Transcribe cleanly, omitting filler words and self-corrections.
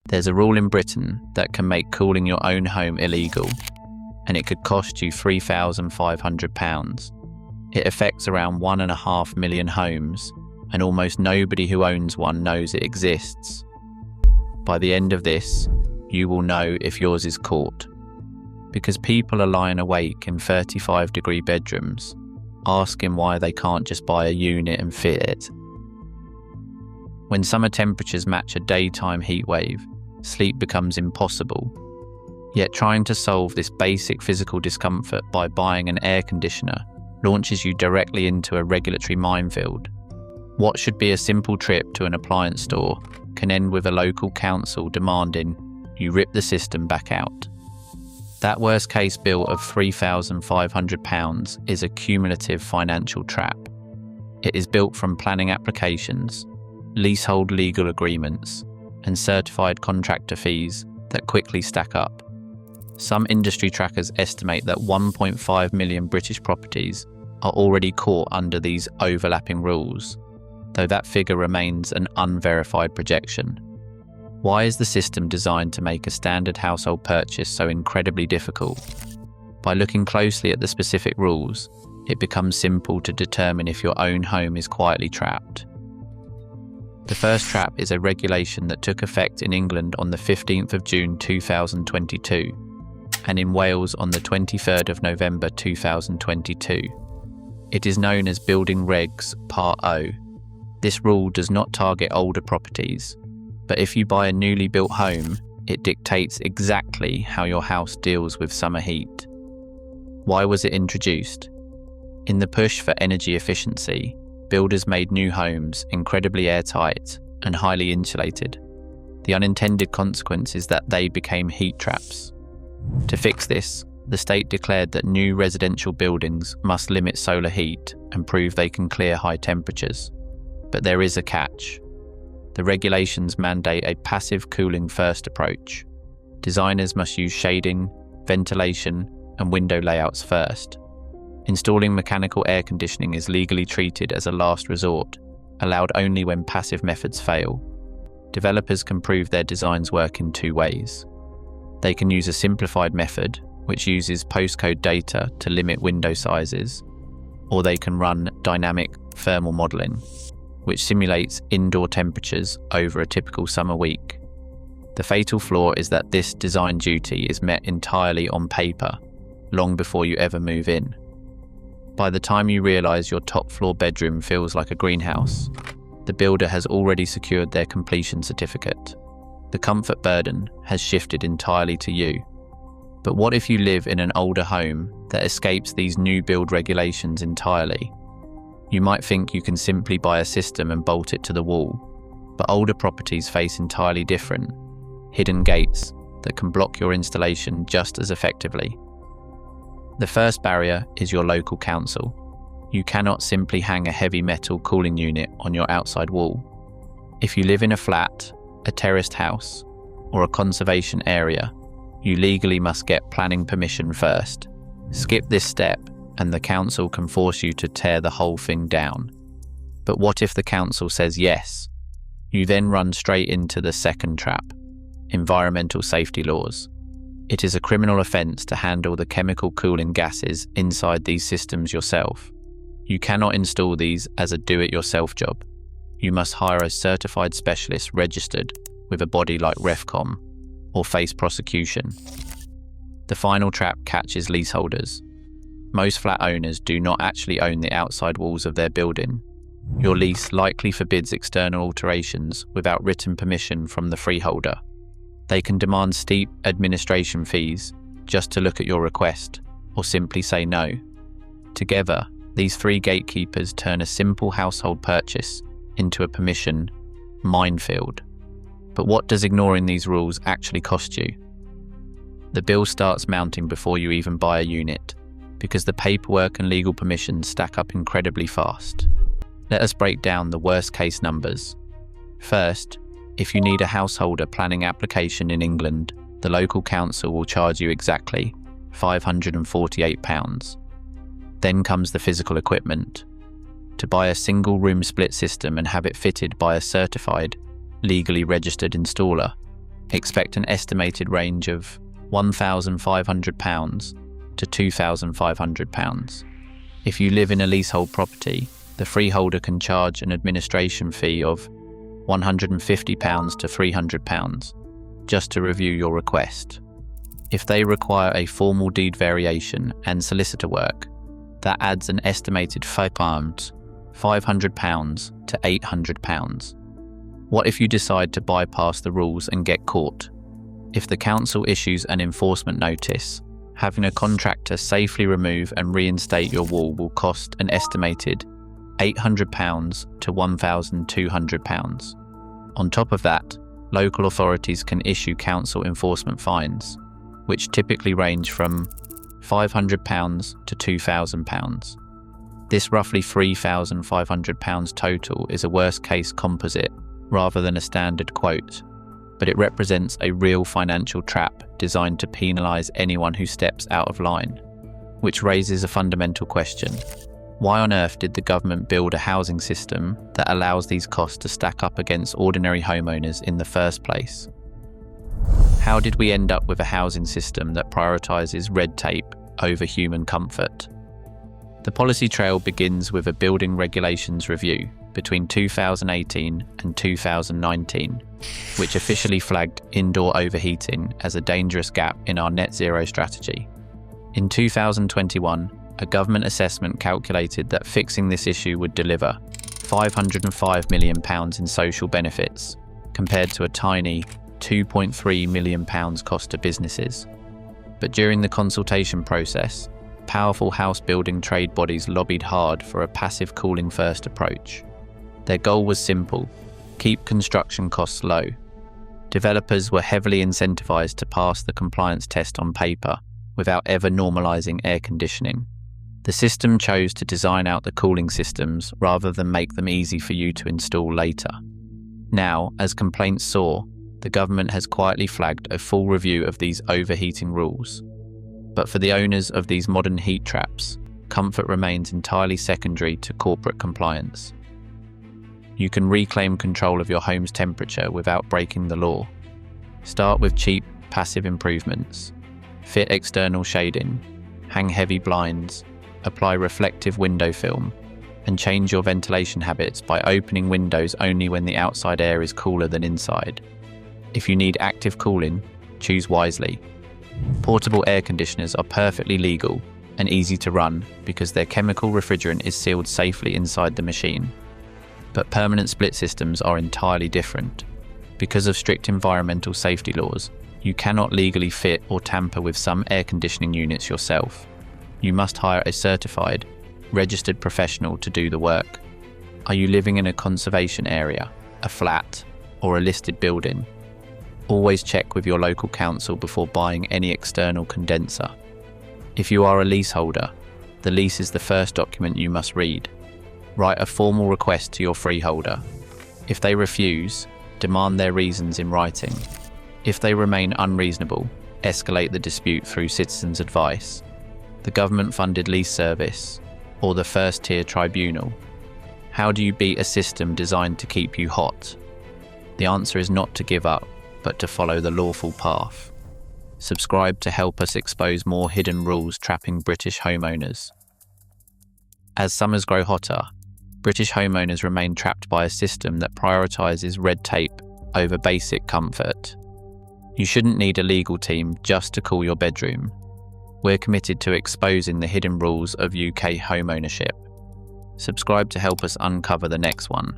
There's a rule in Britain that can make cooling your own home illegal, and it could cost you £3,500. It affects around 1.5 million homes, and almost nobody who owns one knows it exists. By the end of this, you will know if yours is caught, because people are lying awake in 35-degree bedrooms, asking why they can't just buy a unit and fit it. When summer temperatures match a daytime heatwave, sleep becomes impossible. Yet trying to solve this basic physical discomfort by buying an air conditioner launches you directly into a regulatory minefield. What should be a simple trip to an appliance store can end with a local council demanding you rip the system back out. That worst case bill of £3,500 is a cumulative financial trap. It is built from planning applications, leasehold legal agreements, and certified contractor fees that quickly stack up. Some industry trackers estimate that 1.5 million British properties are already caught under these overlapping rules, though that figure remains an unverified projection. Why is the system designed to make a standard household purchase so incredibly difficult? By looking closely at the specific rules, it becomes simple to determine if your own home is quietly trapped. The first trap is a regulation that took effect in England on the 15th of June 2022 and in Wales on the 23rd of November 2022. It is known as Building Regs Part O. This rule does not target older properties, but if you buy a newly built home, it dictates exactly how your house deals with summer heat. Why was it introduced? In the push for energy efficiency, builders made new homes incredibly airtight and highly insulated. The unintended consequence is that they became heat traps. To fix this, the state declared that new residential buildings must limit solar heat and prove they can clear high temperatures. But there is a catch. The regulations mandate a passive cooling first approach. Designers must use shading, ventilation, and window layouts first. Installing mechanical air conditioning is legally treated as a last resort, allowed only when passive methods fail. Developers can prove their designs work in two ways. They can use a simplified method, which uses postcode data to limit window sizes, or they can run dynamic thermal modelling, which simulates indoor temperatures over a typical summer week. The fatal flaw is that this design duty is met entirely on paper, long before you ever move in. By the time you realise your top floor bedroom feels like a greenhouse, the builder has already secured their completion certificate. The comfort burden has shifted entirely to you. But what if you live in an older home that escapes these new build regulations entirely? You might think you can simply buy a system and bolt it to the wall, but older properties face entirely different, hidden gates that can block your installation just as effectively. The first barrier is your local council. You cannot simply hang a heavy metal cooling unit on your outside wall. If you live in a flat, a terraced house, or a conservation area, you legally must get planning permission first. Skip this step and the council can force you to tear the whole thing down. But what if the council says yes? You then run straight into the second trap, environmental safety laws. It is a criminal offence to handle the chemical cooling gases inside these systems yourself. You cannot install these as a do-it-yourself job. You must hire a certified specialist registered with a body like Refcom or face prosecution. The final trap catches leaseholders. Most flat owners do not actually own the outside walls of their building. Your lease likely forbids external alterations without written permission from the freeholder. They can demand steep administration fees just to look at your request, or simply say no. Together, these three gatekeepers turn a simple household purchase into a permission minefield. But what does ignoring these rules actually cost you? The bill starts mounting before you even buy a unit, because the paperwork and legal permissions stack up incredibly fast. Let us break down the worst case numbers. First, if you need a householder planning application in England, the local council will charge you exactly £548. Then comes the physical equipment. To buy a single room split system and have it fitted by a certified, legally registered installer, Expect an estimated range of £1,500 to £2,500. If you live in a leasehold property, the freeholder can charge an administration fee of £150 to £300 just to review your request. If they require a formal deed variation and solicitor work, that adds an estimated £500 to £800. What if you decide to bypass the rules and get caught? If the council issues an enforcement notice, having a contractor safely remove and reinstate your wall will cost an estimated £800 to £1,200. On top of that, local authorities can issue council enforcement fines, which typically range from £500 to £2,000. This roughly £3,500 total is a worst-case composite rather than a standard quote, but it represents a real financial trap designed to penalise anyone who steps out of line, which raises a fundamental question. Why on earth did the government build a housing system that allows these costs to stack up against ordinary homeowners in the first place? How did we end up with a housing system that prioritises red tape over human comfort? The policy trail begins with a building regulations review between 2018 and 2019, which officially flagged indoor overheating as a dangerous gap in our net zero strategy. In 2021, a government assessment calculated that fixing this issue would deliver £505 million in social benefits, compared to a tiny £2.3 million cost to businesses. But during the consultation process, powerful house building trade bodies lobbied hard for a passive cooling first approach. Their goal was simple: keep construction costs low. Developers were heavily incentivized to pass the compliance test on paper without ever normalizing air conditioning. The system chose to design out the cooling systems rather than make them easy for you to install later. Now, as complaints soar, the government has quietly flagged a full review of these overheating rules. But for the owners of these modern heat traps, comfort remains entirely secondary to corporate compliance. You can reclaim control of your home's temperature without breaking the law. Start with cheap, passive improvements. Fit external shading, hang heavy blinds, apply reflective window film, and change your ventilation habits by opening windows only when the outside air is cooler than inside. If you need active cooling, choose wisely. Portable air conditioners are perfectly legal and easy to run because their chemical refrigerant is sealed safely inside the machine. But permanent split systems are entirely different. Because of strict environmental safety laws, you cannot legally fit or tamper with some air conditioning units yourself. You must hire a certified, registered professional to do the work. Are you living in a conservation area, a flat, or a listed building? Always check with your local council before buying any external condenser. If you are a leaseholder, the lease is the first document you must read. Write a formal request to your freeholder. If they refuse, demand their reasons in writing. If they remain unreasonable, escalate the dispute through citizens' advice, the government-funded lease service, or the first-tier tribunal. How do you beat a system designed to keep you hot? The answer is not to give up, but to follow the lawful path. Subscribe to help us expose more hidden rules trapping British homeowners. As summers grow hotter, British homeowners remain trapped by a system that prioritises red tape over basic comfort. You shouldn't need a legal team just to cool your bedroom. We're committed to exposing the hidden rules of UK homeownership. Subscribe to help us uncover the next one.